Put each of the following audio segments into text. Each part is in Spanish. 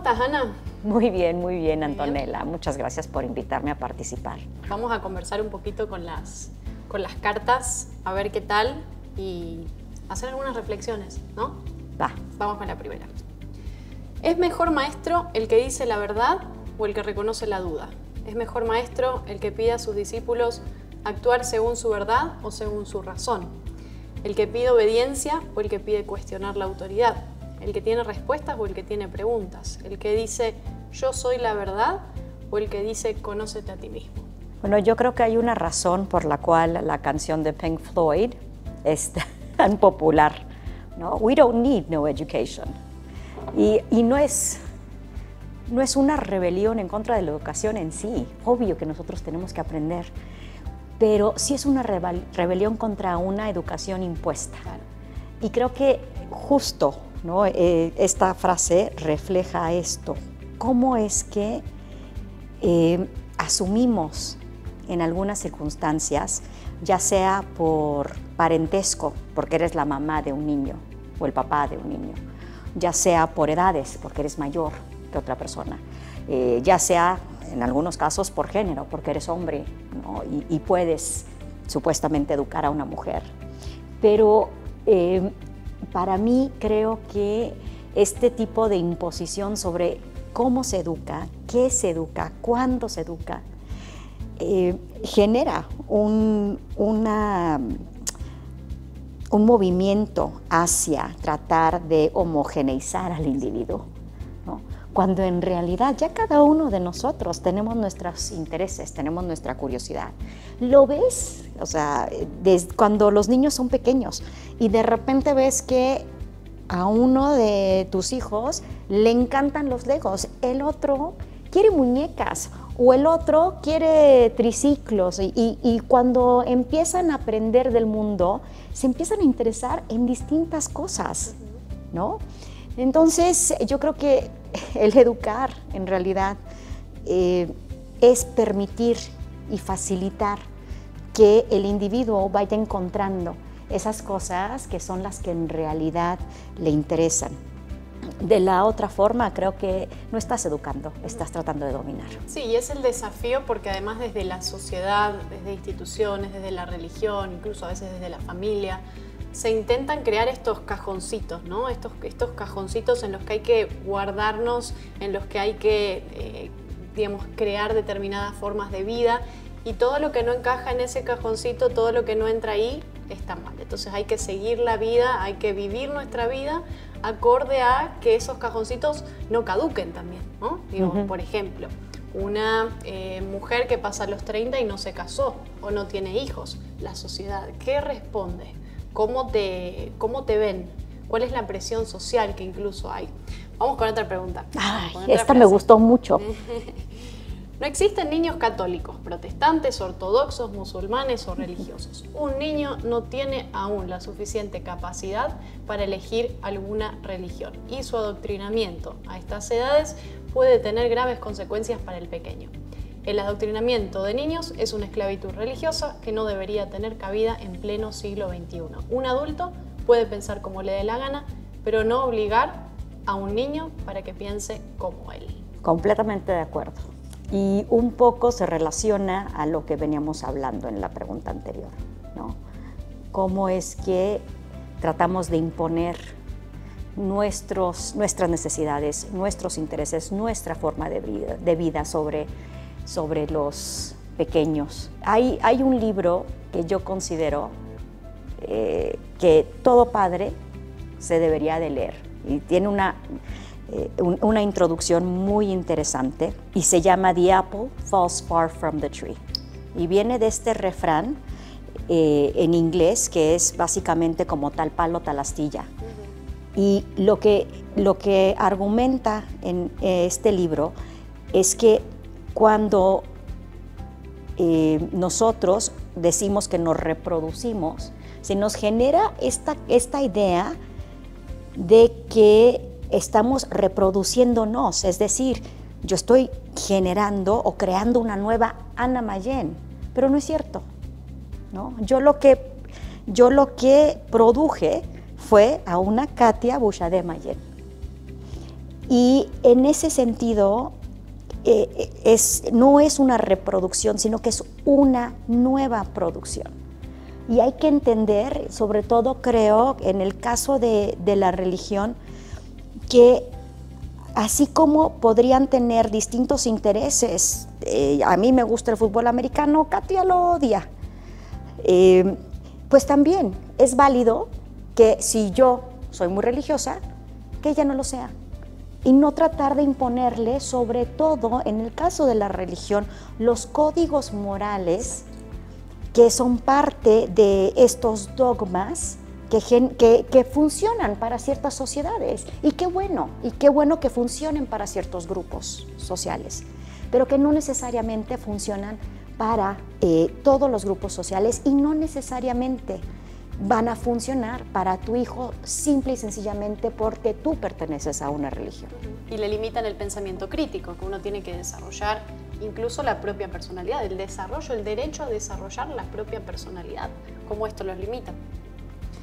estás, Ana? Muy bien, Antonella. Muchas gracias por invitarme a participar. Vamos a conversar un poquito con las cartas, a ver qué tal y hacer algunas reflexiones, ¿no? Va. Vamos con la primera. ¿Es mejor maestro el que dice la verdad o el que reconoce la duda? ¿Es mejor maestro el que pide a sus discípulos actuar según su verdad o según su razón? ¿El que pide obediencia o el que pide cuestionar la autoridad? ¿El que tiene respuestas o el que tiene preguntas? ¿El que dice yo soy la verdad o el que dice conócete a ti mismo? Bueno, yo creo que hay una razón por la cual la canción de Pink Floyd es tan popular, ¿no? We don't need no education. Y no es una rebelión en contra de la educación en sí. Obvio que nosotros tenemos que aprender, pero sí es una rebelión contra una educación impuesta. Claro. Y creo que justo, ¿no? Esta frase refleja esto. ¿Cómo es que asumimos en algunas circunstancias, ya sea por parentesco, porque eres la mamá de un niño o el papá de un niño, ya sea por edades, porque eres mayor que otra persona, ya sea en algunos casos por género, porque eres hombre, ¿no? y puedes supuestamente educar a una mujer. Pero para mí creo que este tipo de imposición sobre cómo se educa, qué se educa, cuándo se educa, genera un movimiento hacia tratar de homogeneizar al individuo, ¿no? Cuando en realidad ya cada uno de nosotros tenemos nuestros intereses, tenemos nuestra curiosidad. ¿Lo ves? O sea, cuando los niños son pequeños y de repente ves que a uno de tus hijos le encantan los Legos, el otro quiere muñecas o el otro quiere triciclos y cuando empiezan a aprender del mundo se empiezan a interesar en distintas cosas, ¿no? Entonces yo creo que el educar en realidad es permitir y facilitar que el individuo vaya encontrando esas cosas que son las que en realidad le interesan. De la otra forma, creo que no estás educando, estás tratando de dominar. Sí, y es el desafío porque además desde la sociedad, desde instituciones, desde la religión, incluso a veces desde la familia, se intentan crear estos cajoncitos, ¿no? Estos cajoncitos en los que hay que guardarnos, en los que hay que, digamos, crear determinadas formas de vida y todo lo que no encaja en ese cajoncito, todo lo que no entra ahí, está mal. Entonces hay que seguir la vida, hay que vivir nuestra vida acorde a que esos cajoncitos no caduquen también, ¿no? Digo, por ejemplo, una mujer que pasa los 30 y no se casó o no tiene hijos, la sociedad, ¿qué responde? ¿Cómo te ven? ¿Cuál es la presión social que incluso hay? Vamos con otra pregunta. Ay, esta me gustó mucho. No existen niños católicos, protestantes, ortodoxos, musulmanes o religiosos. Un niño no tiene aún la suficiente capacidad para elegir alguna religión y su adoctrinamiento a estas edades puede tener graves consecuencias para el pequeño. El adoctrinamiento de niños es una esclavitud religiosa que no debería tener cabida en pleno siglo XXI. Un adulto puede pensar como le dé la gana, pero no obligar a un niño para que piense como él. Completamente de acuerdo. Y un poco se relaciona a lo que veníamos hablando en la pregunta anterior, ¿no? Cómo es que tratamos de imponer nuestras necesidades, nuestros intereses, nuestra forma de vida sobre los pequeños. Hay un libro que yo considero que todo padre se debería de leer y tiene una introducción muy interesante y se llama The Apple Falls Far from the Tree y viene de este refrán en inglés que es básicamente como tal palo, tal astilla. Y lo que argumenta en este libro es que cuando nosotros decimos que nos reproducimos, se nos genera esta idea de que estamos reproduciéndonos, es decir, yo estoy generando o creando una nueva Ana Mayén, pero no es cierto, ¿no? Yo lo que produje fue a una Katia Bouchardé Mayén. Y en ese sentido, no es una reproducción, sino que es una nueva producción. Y hay que entender, sobre todo creo, en el caso de la religión, que así como podrían tener distintos intereses, a mí me gusta el fútbol americano, Katia lo odia, pues también es válido que si yo soy muy religiosa, que ella no lo sea. Y no tratar de imponerle, sobre todo en el caso de la religión, los códigos morales que son parte de estos dogmas que funcionan para ciertas sociedades. Y qué bueno que funcionen para ciertos grupos sociales, pero que no necesariamente funcionan para todos los grupos sociales y no necesariamente van a funcionar para tu hijo simple y sencillamente porque tú perteneces a una religión. Y le limitan el pensamiento crítico, que uno tiene que desarrollar incluso la propia personalidad, el derecho a desarrollar la propia personalidad, como esto los limita.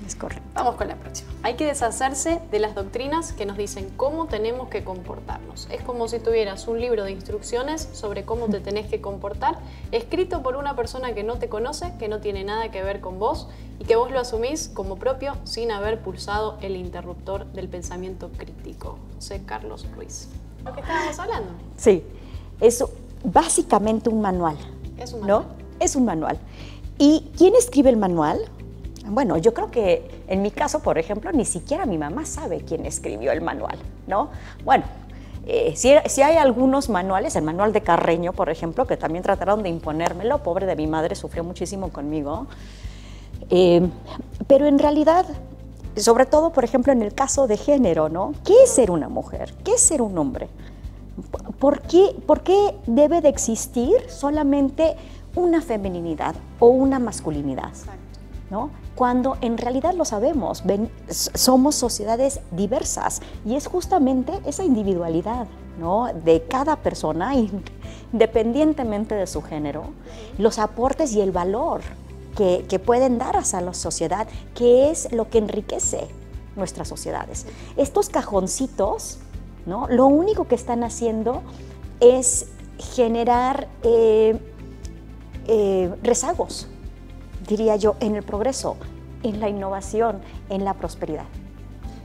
Es correcto. Vamos con la próxima. Hay que deshacerse de las doctrinas que nos dicen cómo tenemos que comportarnos. Es como si tuvieras un libro de instrucciones sobre cómo te tenés que comportar, escrito por una persona que no te conoce, que no tiene nada que ver con vos y que vos lo asumís como propio sin haber pulsado el interruptor del pensamiento crítico. José Carlos Ruiz. Lo que estábamos hablando. Sí, es básicamente un manual. Es un manual. ¿No? Es un manual. ¿Y quién escribe el manual? Bueno, yo creo que en mi caso, por ejemplo, ni siquiera mi mamá sabe quién escribió el manual, ¿no? Bueno, sí hay algunos manuales, el manual de Carreño, por ejemplo, que también trataron de imponérmelo, pobre de mi madre, sufrió muchísimo conmigo, pero en realidad, sobre todo, por ejemplo, en el caso de género, ¿no? ¿Qué es ser una mujer? ¿Qué es ser un hombre? ¿Por qué debe de existir solamente una femeninidad o una masculinidad? Exacto. ¿No? Cuando en realidad lo sabemos, somos sociedades diversas y es justamente esa individualidad, ¿no? De cada persona, independientemente de su género, los aportes y el valor que pueden dar hacia la sociedad, que es lo que enriquece nuestras sociedades. Estos cajoncitos, ¿no? Lo único que están haciendo es generar rezagos, diría yo, en el progreso, en la innovación, en la prosperidad.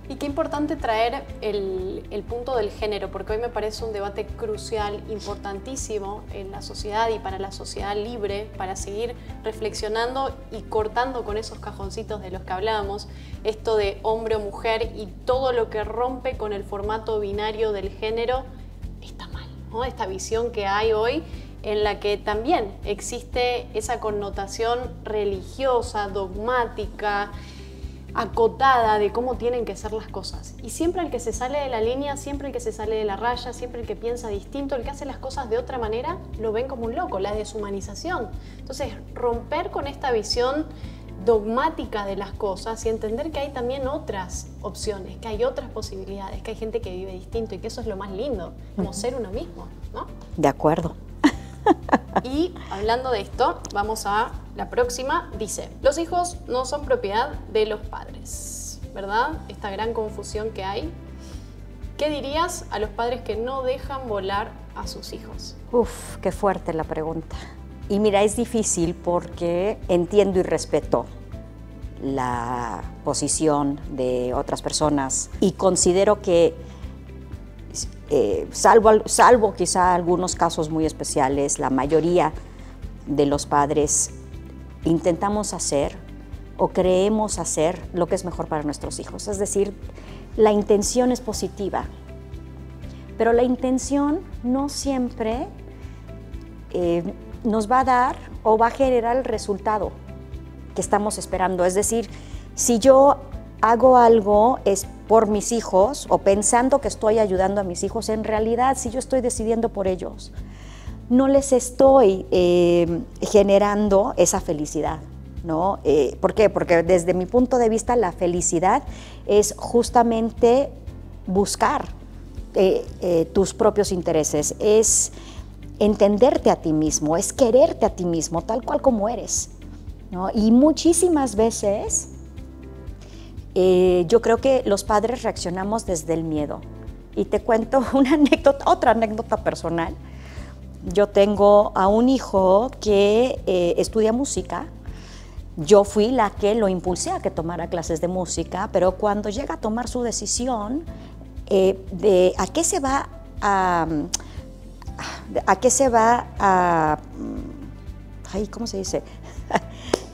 Y qué importante traer el punto del género, porque hoy me parece un debate crucial, importantísimo en la sociedad y para la sociedad libre, para seguir reflexionando y cortando con esos cajoncitos de los que hablábamos, esto de hombre o mujer y todo lo que rompe con el formato binario del género está mal, ¿no? Esta visión que hay hoy, en la que también existe esa connotación religiosa, dogmática, acotada de cómo tienen que ser las cosas. Y siempre el que se sale de la línea, siempre el que se sale de la raya, siempre el que piensa distinto, el que hace las cosas de otra manera, lo ven como un loco, la deshumanización. Entonces, romper con esta visión dogmática de las cosas y entender que hay también otras opciones, que hay otras posibilidades, que hay gente que vive distinto y que eso es lo más lindo, como ser uno mismo, ¿no? De acuerdo. Y hablando de esto, vamos a la próxima. Dice, los hijos no son propiedad de los padres, ¿verdad? Esta gran confusión que hay. ¿Qué dirías a los padres que no dejan volar a sus hijos? Uf, qué fuerte la pregunta. Y mira, es difícil porque entiendo y respeto la posición de otras personas y considero que salvo quizá algunos casos muy especiales, la mayoría de los padres intentamos hacer o creemos hacer lo que es mejor para nuestros hijos. Es decir, la intención es positiva, pero la intención no siempre nos va a dar o va a generar el resultado que estamos esperando. Es decir, si yo hago algo es por mis hijos o pensando que estoy ayudando a mis hijos, en realidad si yo estoy decidiendo por ellos, no les estoy generando esa felicidad, ¿no? ¿Por qué? Porque desde mi punto de vista la felicidad es justamente buscar tus propios intereses, es entenderte a ti mismo, es quererte a ti mismo tal cual como eres, ¿no? Y muchísimas veces yo creo que los padres reaccionamos desde el miedo, Y te cuento una anécdota, otra anécdota personal. Yo tengo a un hijo que estudia música. Yo fui la que lo impulsé a que tomara clases de música, pero cuando llega a tomar su decisión de a qué se va ay, ¿cómo se dice?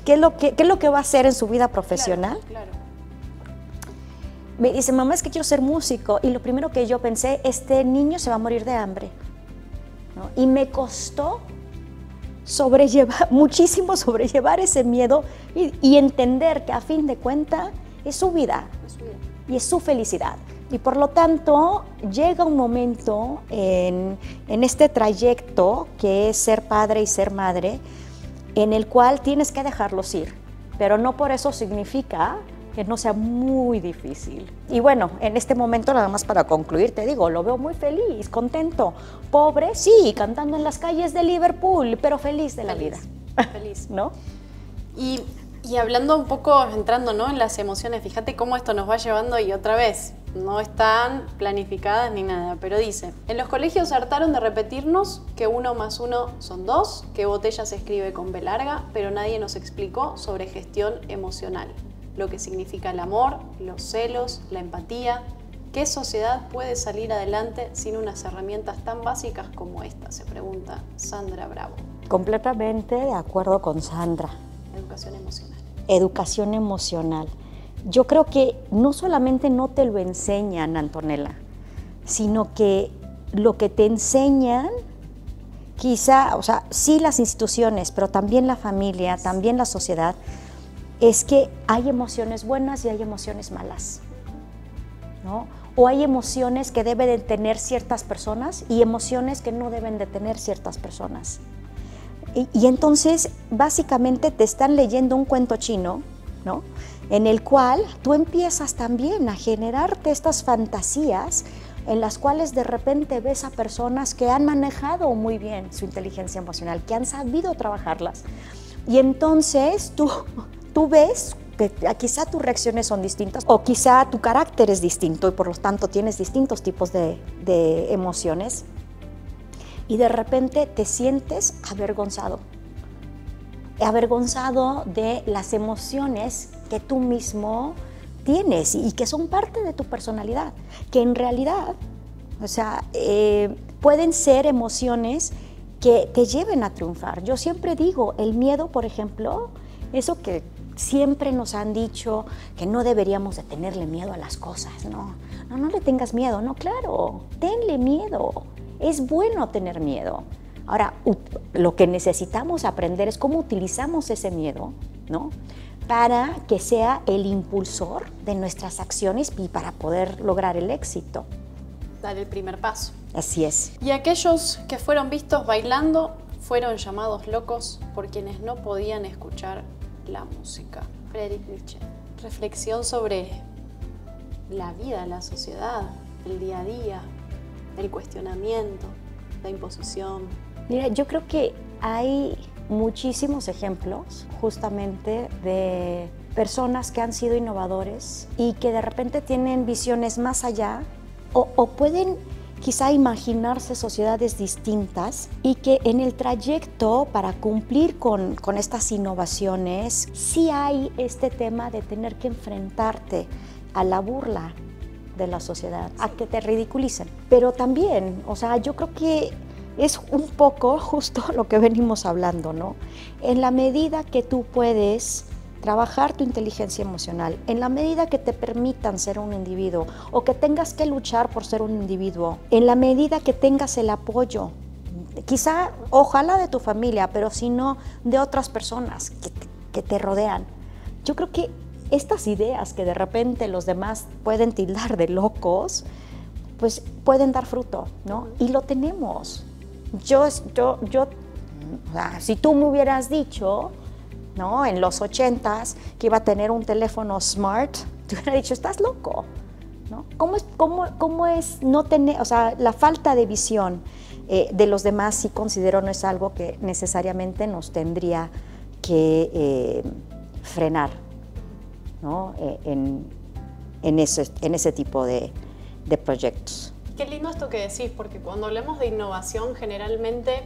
¿Qué es lo que va a hacer en su vida profesional? Claro. Me dice, mamá, es que quiero ser músico. Y lo primero que yo pensé, este niño se va a morir de hambre, ¿no? Y me costó muchísimo sobrellevar ese miedo y entender que a fin de cuentas es su vida y es su felicidad. Y por lo tanto llega un momento en este trayecto que es ser padre y ser madre, en el cual tienes que dejarlos ir, pero no por eso significa que no sea muy difícil. Y bueno, en este momento, nada más para concluir, te digo, lo veo muy feliz, contento, pobre, sí, cantando en las calles de Liverpool, pero feliz de la vida. Feliz. ¿No? Y hablando un poco, entrando, ¿no?, en las emociones, fíjate cómo esto nos va llevando, y otra vez, no están planificadas ni nada, pero dice, en los colegios hartaron de repetirnos que 1 más 1 son 2, que botella se escribe con B larga, pero nadie nos explicó sobre gestión emocional, lo que significa el amor, los celos, la empatía. ¿Qué sociedad puede salir adelante sin unas herramientas tan básicas como esta?, se pregunta Sandra Bravo. Completamente de acuerdo con Sandra. Educación emocional. Educación emocional. Yo creo que no solamente no te lo enseñan, Antonella, sino que lo que te enseñan, quizá, o sea, sí las instituciones, pero también la familia, también la sociedad, es que hay emociones buenas y hay emociones malas, ¿no? O hay emociones que deben de tener ciertas personas y emociones que no deben de tener ciertas personas. Y entonces, básicamente, te están leyendo un cuento chino, ¿no?, en el cual tú empiezas también a generarte estas fantasías en las cuales de repente ves a personas que han manejado muy bien su inteligencia emocional, que han sabido trabajarlas. Y entonces tú ves que quizá tus reacciones son distintas o quizá tu carácter es distinto y por lo tanto tienes distintos tipos de emociones y de repente te sientes avergonzado de las emociones que tú mismo tienes y que son parte de tu personalidad, que en realidad, o sea, pueden ser emociones que te lleven a triunfar. Yo siempre digo, el miedo, por ejemplo, eso que siempre nos han dicho, que no deberíamos de tenerle miedo a las cosas, no le tengas miedo, no, claro, tenle miedo, es bueno tener miedo. Ahora, lo que necesitamos aprender es cómo utilizamos ese miedo, ¿no?, para que sea el impulsor de nuestras acciones y para poder lograr el éxito. Dar el primer paso. Así es. Y aquellos que fueron vistos bailando fueron llamados locos por quienes no podían escuchar la música. Friedrich Nietzsche. Reflexión sobre la vida, la sociedad, el día a día, el cuestionamiento, la imposición. Mira, yo creo que hay muchísimos ejemplos justamente de personas que han sido innovadores y que de repente tienen visiones más allá o pueden quizá imaginarse sociedades distintas y que en el trayecto para cumplir con estas innovaciones sí hay este tema de tener que enfrentarte a la burla de la sociedad, a que te ridiculicen. Pero también, o sea, yo creo que es un poco justo lo que venimos hablando, ¿no? En la medida que tú puedes trabajar tu inteligencia emocional, en la medida que te permitan ser un individuo o que tengas que luchar por ser un individuo, en la medida que tengas el apoyo, quizá, ojalá de tu familia, pero si no, de otras personas que te rodean. Yo creo que estas ideas que de repente los demás pueden tildar de locos, pues pueden dar fruto, ¿no? Y lo tenemos. Yo, si tú me hubieras dicho, ¿no?, en los 80s que iba a tener un teléfono smart, te hubiera dicho, estás loco, ¿no? ¿Cómo es no tener, o sea, la falta de visión de los demás, sí considero no es algo que necesariamente nos tendría que frenar, ¿no?, en ese tipo de proyectos. Qué lindo esto que decís, porque cuando hablamos de innovación generalmente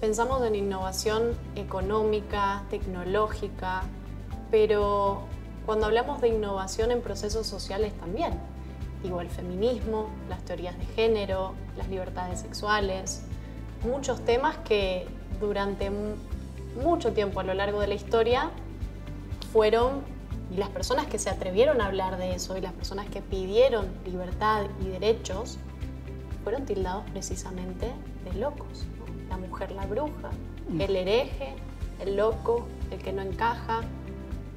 pensamos en innovación económica, tecnológica, pero cuando hablamos de innovación en procesos sociales también, digo, el feminismo, las teorías de género, las libertades sexuales, muchos temas que durante mucho tiempo a lo largo de la historia fueron, y las personas que se atrevieron a hablar de eso y las personas que pidieron libertad y derechos fueron tildados precisamente de locos, ¿no? La mujer la bruja, el hereje, el loco, el que no encaja.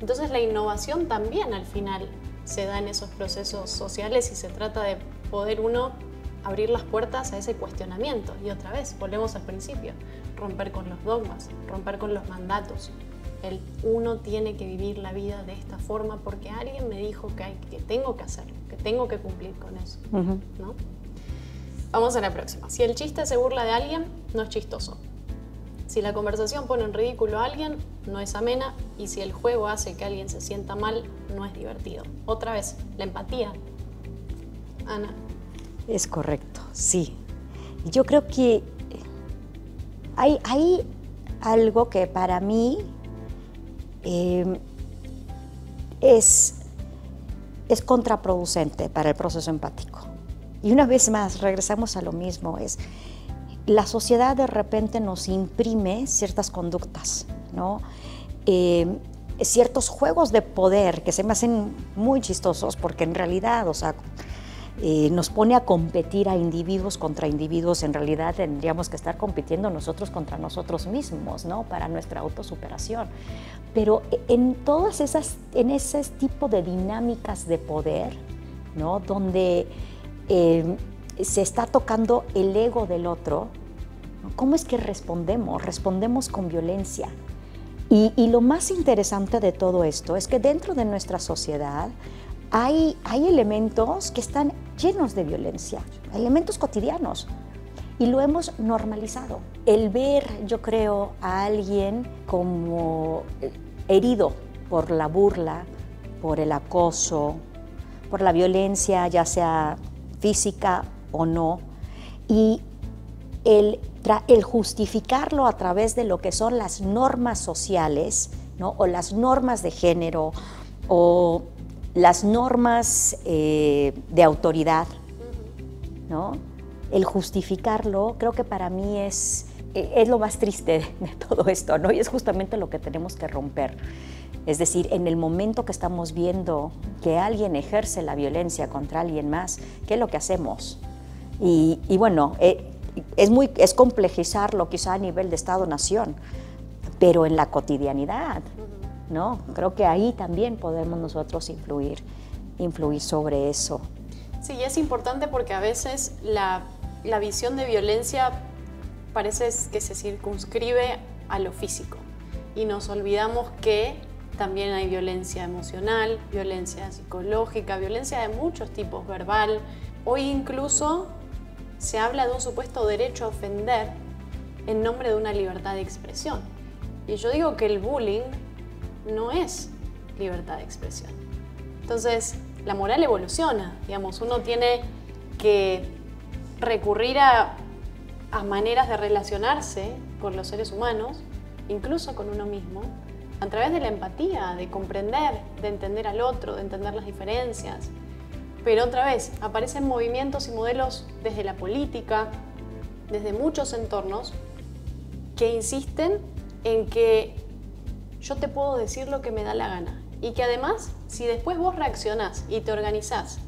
Entonces la innovación también al final se da en esos procesos sociales y se trata de poder uno abrir las puertas a ese cuestionamiento. Y otra vez, volvemos al principio, romper con los dogmas, romper con los mandatos. El uno tiene que vivir la vida de esta forma porque alguien me dijo que tengo que hacerlo, que tengo que cumplir con eso, ¿no? Vamos a la próxima. Si el chiste se burla de alguien, no es chistoso. Si la conversación pone en ridículo a alguien, no es amena. Y si el juego hace que alguien se sienta mal, no es divertido. Otra vez, la empatía. Ana. Es correcto, sí. Yo creo que hay algo que para mí es contraproducente para el proceso empático. Y una vez más, regresamos a lo mismo, la sociedad de repente nos imprime ciertas conductas, ¿no? Ciertos juegos de poder que se me hacen muy chistosos porque en realidad, o sea, nos pone a competir a individuos contra individuos. En realidad tendríamos que estar compitiendo nosotros contra nosotros mismos, ¿no? Para nuestra autosuperación. Pero en ese tipo de dinámicas de poder, ¿no? Donde se está tocando el ego del otro, ¿no? ¿Cómo es que respondemos? Respondemos con violencia. Y lo más interesante de todo esto es que dentro de nuestra sociedad hay elementos que están llenos de violencia, elementos cotidianos, y lo hemos normalizado. El ver, yo creo, a alguien como herido por la burla, por el acoso, por la violencia, ya sea física o no, y el justificarlo a través de lo que son las normas sociales, ¿no? O las normas de género, o las normas de autoridad, ¿no? El justificarlo, creo que para mí es lo más triste de todo esto, ¿no? Y es justamente lo que tenemos que romper. Es decir, en el momento que estamos viendo que alguien ejerce la violencia contra alguien más, ¿qué es lo que hacemos? Y bueno, es complejizarlo quizá a nivel de Estado-Nación, pero en la cotidianidad, ¿no? Creo que ahí también podemos nosotros influir sobre eso. Sí, es importante porque a veces la visión de violencia parece que se circunscribe a lo físico y nos olvidamos que también hay violencia emocional, violencia psicológica, violencia de muchos tipos, verbal. Hoy incluso se habla de un supuesto derecho a ofender en nombre de una libertad de expresión. Y yo digo que el bullying no es libertad de expresión. Entonces, la moral evoluciona, digamos, uno tiene que recurrir a maneras de relacionarse con los seres humanos, incluso con uno mismo, a través de la empatía, de comprender, de entender al otro, de entender las diferencias. Pero otra vez, aparecen movimientos y modelos desde la política, desde muchos entornos, que insisten en que yo te puedo decir lo que me da la gana. Y que además, si después vos reaccionás y te organizás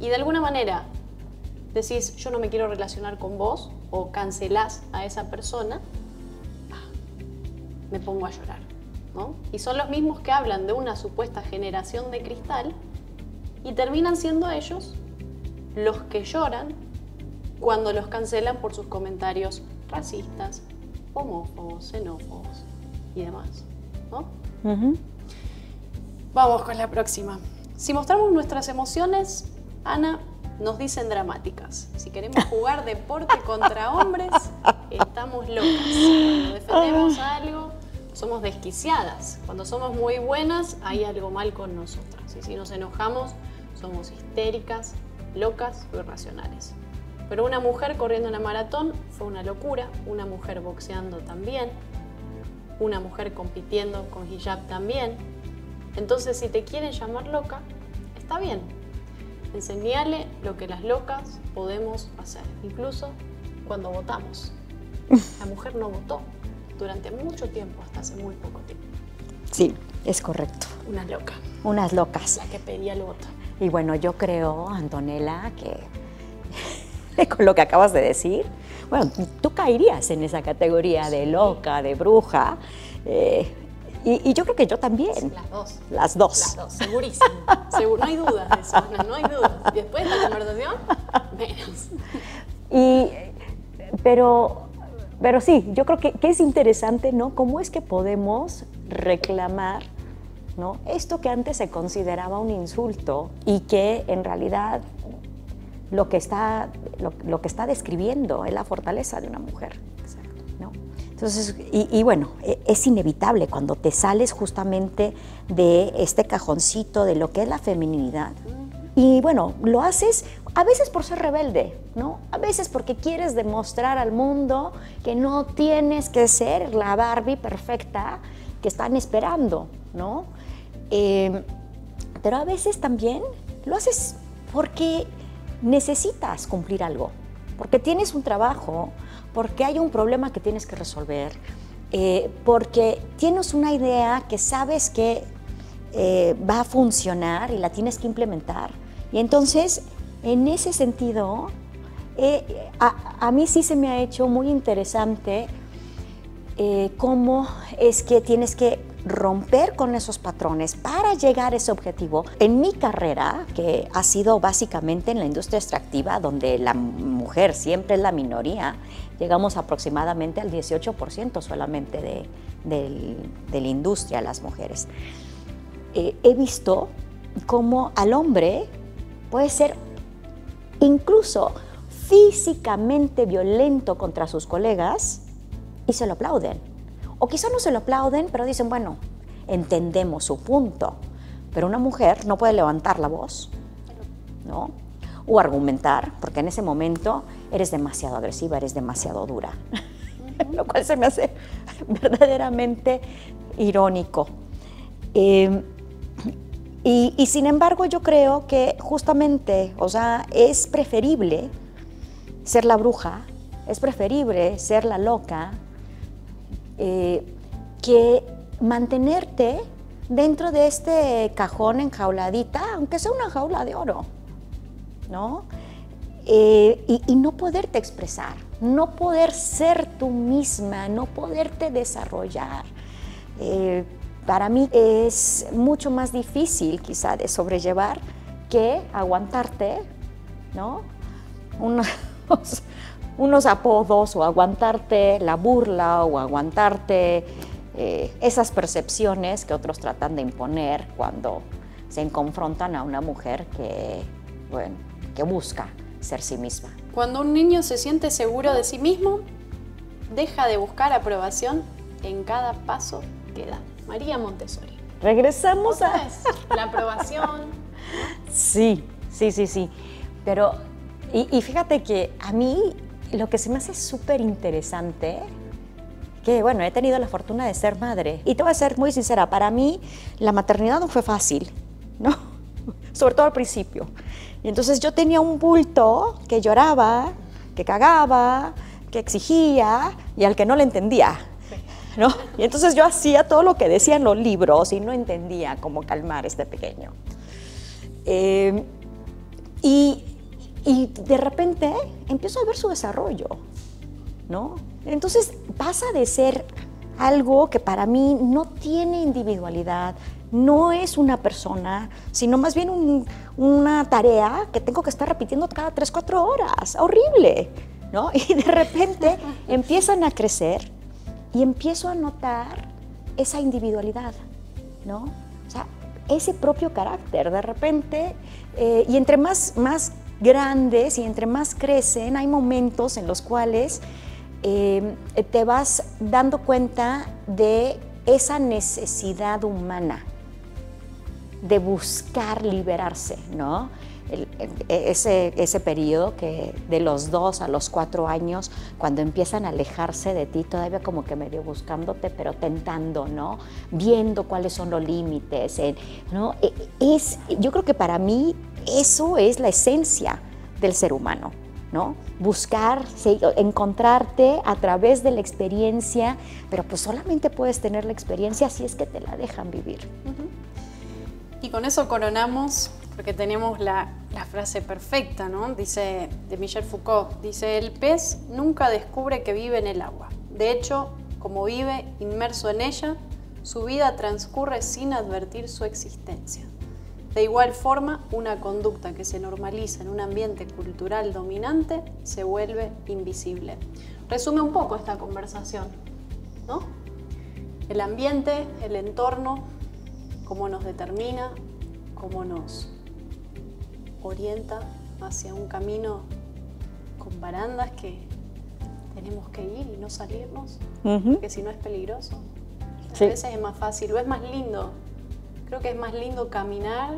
y de alguna manera decís yo no me quiero relacionar con vos o cancelás a esa persona, me pongo a llorar, ¿no? Y son los mismos que hablan de una supuesta generación de cristal y terminan siendo ellos los que lloran cuando los cancelan por sus comentarios racistas, homófobos, xenófobos y demás, ¿no? Vamos con la próxima. Si mostramos nuestras emociones, Ana, nos dicen dramáticas. Si queremos jugar deporte contra hombres, estamos locas. Cuando defendemos algo, somos desquiciadas. Cuando somos muy buenas, hay algo mal con nosotras. Y si nos enojamos, somos histéricas, locas o irracionales. Pero una mujer corriendo una maratón fue una locura, una mujer boxeando también, una mujer compitiendo con hijab también. Entonces, si te quieren llamar loca, está bien. Enseñale lo que las locas podemos hacer, incluso cuando votamos. La mujer no votó durante mucho tiempo, hasta hace muy poco tiempo. Sí, es correcto. Una loca. Unas locas. La que pedía el voto. Y bueno, yo creo, Antonella, que con lo que acabas de decir, bueno, tú caerías en esa categoría de loca, de bruja, y yo creo que yo también. Las dos. Las dos. Las dos, segurísimo. No hay dudas de eso, no hay dudas. Y después de la conversación, menos. Pero sí, yo creo que es interesante, ¿no? ¿Cómo es que podemos reclamar, ¿no?, esto que antes se consideraba un insulto y que en realidad lo que está describiendo es la fortaleza de una mujer? Exacto. ¿No? Entonces, y bueno, es inevitable cuando te sales justamente de este cajoncito de lo que es la feminidad. Y bueno, lo haces a veces por ser rebelde, ¿no? A veces porque quieres demostrar al mundo que no tienes que ser la Barbie perfecta que están esperando, ¿no? Pero a veces también lo haces porque necesitas cumplir algo, porque tienes un trabajo, porque hay un problema que tienes que resolver, porque tienes una idea que sabes que va a funcionar y la tienes que implementar. Y entonces, en ese sentido, a mí sí se me ha hecho muy interesante cómo es que tienes que romper con esos patrones para llegar a ese objetivo. En mi carrera, que ha sido básicamente en la industria extractiva, donde la mujer siempre es la minoría, llegamos aproximadamente al 18% solamente de la industria, las mujeres. He visto cómo al hombre puede ser incluso físicamente violento contra sus colegas y se lo aplauden. O quizá no se lo aplauden, pero dicen, bueno, entendemos su punto. Pero una mujer no puede levantar la voz, ¿no? O argumentar, porque en ese momento eres demasiado agresiva, eres demasiado dura. Lo cual se me hace verdaderamente irónico. Y sin embargo, yo creo que justamente, o sea, es preferible ser la bruja, es preferible ser la loca, que mantenerte dentro de este cajón enjauladita, aunque sea una jaula de oro, ¿no? Y no poderte expresar, no poder ser tú misma, no poderte desarrollar. Para mí es mucho más difícil quizá de sobrellevar que aguantarte, ¿no?, unos apodos, o aguantarte la burla, o aguantarte esas percepciones que otros tratan de imponer cuando se confrontan a una mujer que busca ser sí misma. Cuando un niño se siente seguro de sí mismo, deja de buscar aprobación en cada paso que da. María Montessori. Regresamos a la aprobación. Sí. Pero, y fíjate que a mí lo que se me hace súper interesante, que bueno, he tenido la fortuna de ser madre. Y te voy a ser muy sincera, para mí la maternidad no fue fácil, ¿no? Sobre todo al principio. Y entonces yo tenía un bulto que lloraba, que cagaba, que exigía y al que no le entendía, ¿no? Y entonces yo hacía todo lo que decían los libros y no entendía cómo calmar a este pequeño. Y de repente empiezo a ver su desarrollo, ¿no? Entonces pasa de ser algo que para mí no tiene individualidad, no es una persona, sino más bien una tarea que tengo que estar repitiendo cada 3-4 horas. ¡Horrible! ¿No? Y de repente empiezan a crecer y empiezo a notar esa individualidad, ¿no? O sea, ese propio carácter, de repente, y entre más grandes y entre más crecen, hay momentos en los cuales te vas dando cuenta de esa necesidad humana de buscar liberarse, ¿no? ese periodo que de los 2 a los 4 años, cuando empiezan a alejarse de ti, todavía como que medio buscándote, pero tentando, ¿no? Viendo cuáles son los límites, ¿no? Yo creo que para mí eso es la esencia del ser humano, ¿no? Buscar, encontrarte a través de la experiencia, pero pues solamente puedes tener la experiencia si es que te la dejan vivir. Y con eso coronamos, porque tenemos la frase perfecta, ¿no? Dice, de Michel Foucault, dice, el pez nunca descubre que vive en el agua. De hecho, como vive inmerso en ella, su vida transcurre sin advertir su existencia. De igual forma, una conducta que se normaliza en un ambiente cultural dominante se vuelve invisible. Resume un poco esta conversación, ¿no? El ambiente, el entorno, cómo nos determina, cómo nos orienta hacia un camino con barandas que tenemos que ir y no salirnos, porque si no es peligroso. A veces es más fácil o es más lindo. Creo que es más lindo caminar,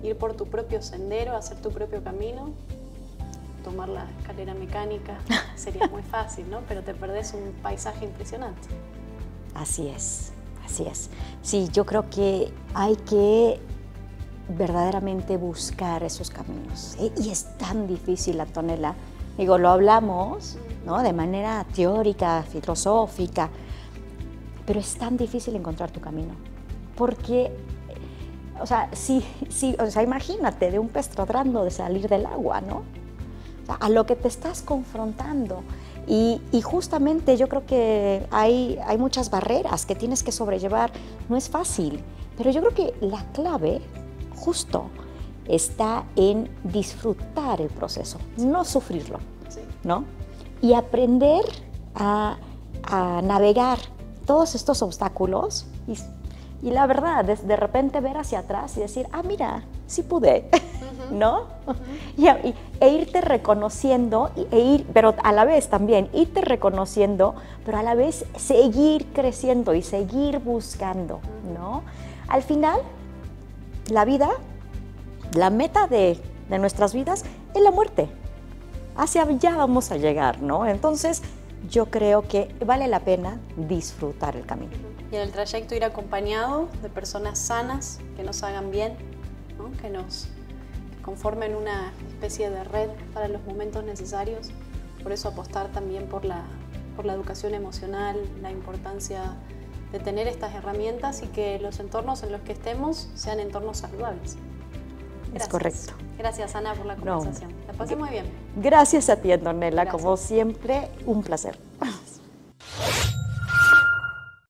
ir por tu propio sendero, hacer tu propio camino, tomar la escalera mecánica. Sería muy fácil, ¿no? Pero te perdés un paisaje impresionante. Así es, así es. Sí, yo creo que hay que verdaderamente buscar esos caminos. Y es tan difícil, Antonella. Digo, lo hablamos, ¿no? De manera teórica, filosófica, pero es tan difícil encontrar tu camino. Porque, o sea, imagínate de un pez tratando de salir del agua, ¿no? O sea, a lo que te estás confrontando. Y justamente yo creo que hay muchas barreras que tienes que sobrellevar. No es fácil, pero yo creo que la clave justo está en disfrutar el proceso, no sufrirlo, ¿no? Y aprender a navegar todos estos obstáculos y la verdad, de repente ver hacia atrás y decir, ah, mira, sí pude, ¿no? E irte reconociendo, pero a la vez también irte reconociendo, pero a la vez seguir creciendo y seguir buscando, ¿no? Al final, la vida, la meta de nuestras vidas es la muerte. Hacia allá vamos a llegar, ¿no? Entonces, yo creo que vale la pena disfrutar el camino. Y en el trayecto ir acompañado de personas sanas, que nos hagan bien, ¿no? que conformen una especie de red para los momentos necesarios. Por eso apostar también por la educación emocional, la importancia de tener estas herramientas y que los entornos en los que estemos sean entornos saludables. Gracias. Es correcto. Gracias, Ana, por la conversación. La pasé muy bien. Gracias a ti, Antonella. Gracias. Como siempre, un placer.